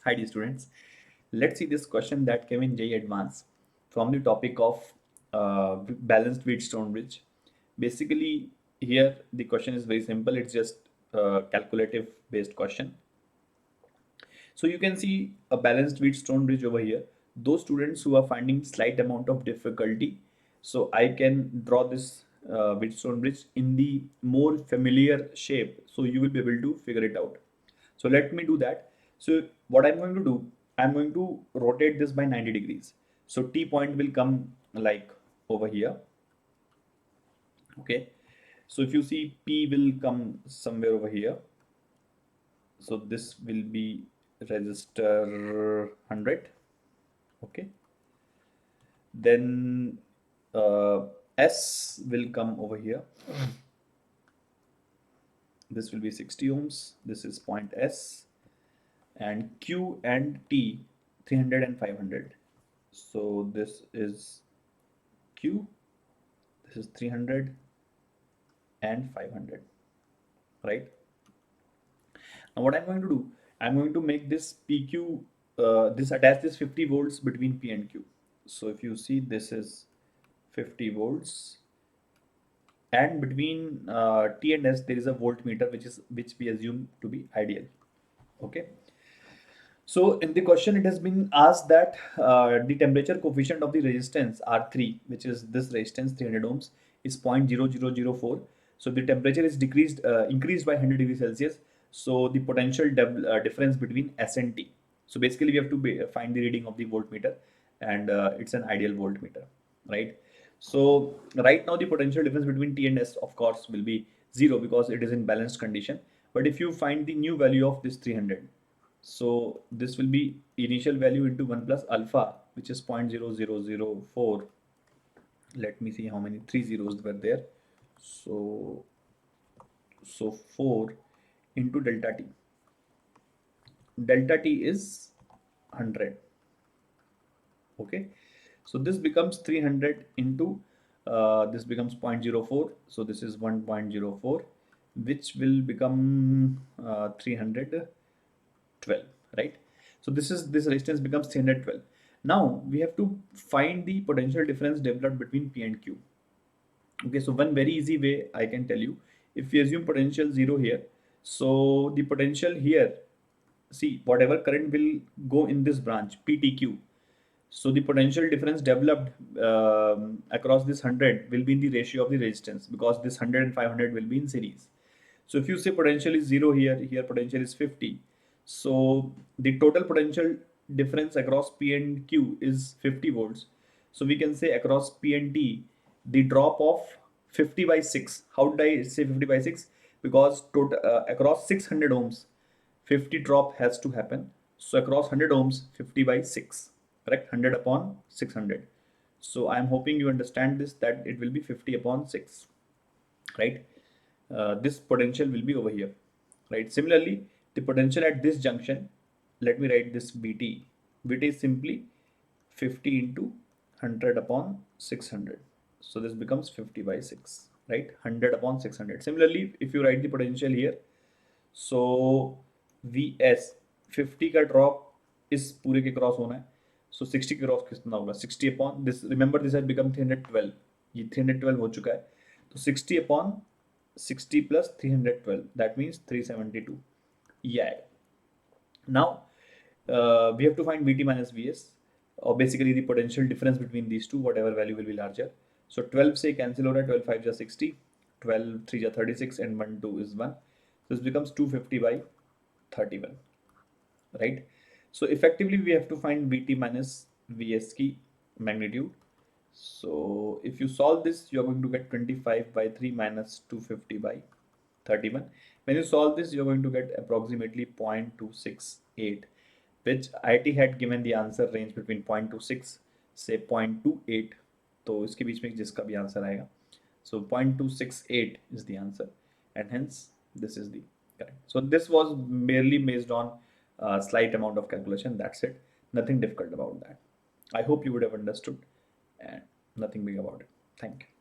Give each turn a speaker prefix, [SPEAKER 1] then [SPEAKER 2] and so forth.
[SPEAKER 1] Hi dear students, let's see this question that came in JEE Advanced from the topic of balanced Wheatstone bridge. Basically here the question is very simple, it's just a calculative based question. So you can see a balanced Wheatstone bridge over here. Those students who are finding slight amount of difficulty, so I can draw this Wheatstone bridge in the more familiar shape, so you will be able to figure it out. So let me do that. So what I'm going to do, I'm going to rotate this by 90 degrees. So T point will come like over here. Okay. So if you see P will come somewhere over here. So this will be resistor 100. Okay. Then S will come over here. This will be 60 ohms. This is point S, and Q and T 300 and 500. So this is Q, this is 300 and 500, right? Now what I'm going to do, I'm going to make this PQ, attach this 50 volts between P and Q. So if you see, this is 50 volts, and between T and S there is a voltmeter which we assume to be ideal. Okay. So in the question, it has been asked that the temperature coefficient of the resistance R3, which is this resistance 300 ohms, is 0.0004. So the temperature is increased by 100 degrees Celsius. So the potential difference between S and T. So basically, we have to find the reading of the voltmeter, and it's an ideal voltmeter, right? So right now, the potential difference between T and S, of course, will be zero because it is in balanced condition. But if you find the new value of this 300, so this will be initial value into 1 plus alpha, which is 0.0004. Let me see how many three zeros were there. So, 4 into delta t. Delta t is 100. Okay. So this becomes 300 into this becomes 0.04. So this is 1.04, which will become 312, right? So this resistance becomes 312. Now we have to find the potential difference developed between P and Q. Okay, so one very easy way I can tell you, if we assume potential zero here, so the potential here, see whatever current will go in this branch PTQ, so the potential difference developed across this 100 will be in the ratio of the resistance, because this 100 and 500 will be in series. So if you say potential is 0 here, here potential is 50. So the total potential difference across P and Q is 50 volts. So we can say across P and T, the drop of 50 by 6. How did I say 50 by 6? Because total, across 600 ohms, 50 drop has to happen. So across 100 ohms, 50 by 6, correct? 100 upon 600. So I am hoping you understand this, that it will be 50 upon 6, right? This potential will be over here, right? Similarly, the potential at this junction, let me write this BT. BT is simply 50 into 100 upon 600. So this becomes 50 by 6, right? 100 upon 600. Similarly, if you write the potential here, so Vs 50 का drop इस पूरे के cross होना है, सो 60 के cross कितना होगा, 60 upon this, remember this has become 312, ये 312 हो चुका है, तो 60 upon 60 plus 312, that means 372. Yeah. Now we have to find Vt minus Vs, or basically the potential difference between these two, whatever value will be larger. So 12 से cancel हो रहा है, 12 5 जा 60, 12 3 जा 36, and 1 2 is 1. So this becomes 250 by 31, right? So effectively we have to find Vt minus Vs की magnitude. So if you solve this, you are going to get 25 by 3 minus 250 by 31. When you solve this, you're going to get approximately 0.268, which IT had given the answer range between 0.26 say 0.28. तो इसके बीच में जिसका भी answer आएगा, so 0.268 is the answer, and hence this is the correct. So this was merely based on a slight amount of calculation. That's it. Nothing difficult about that. I hope you would have understood, and nothing big about it. Thank you.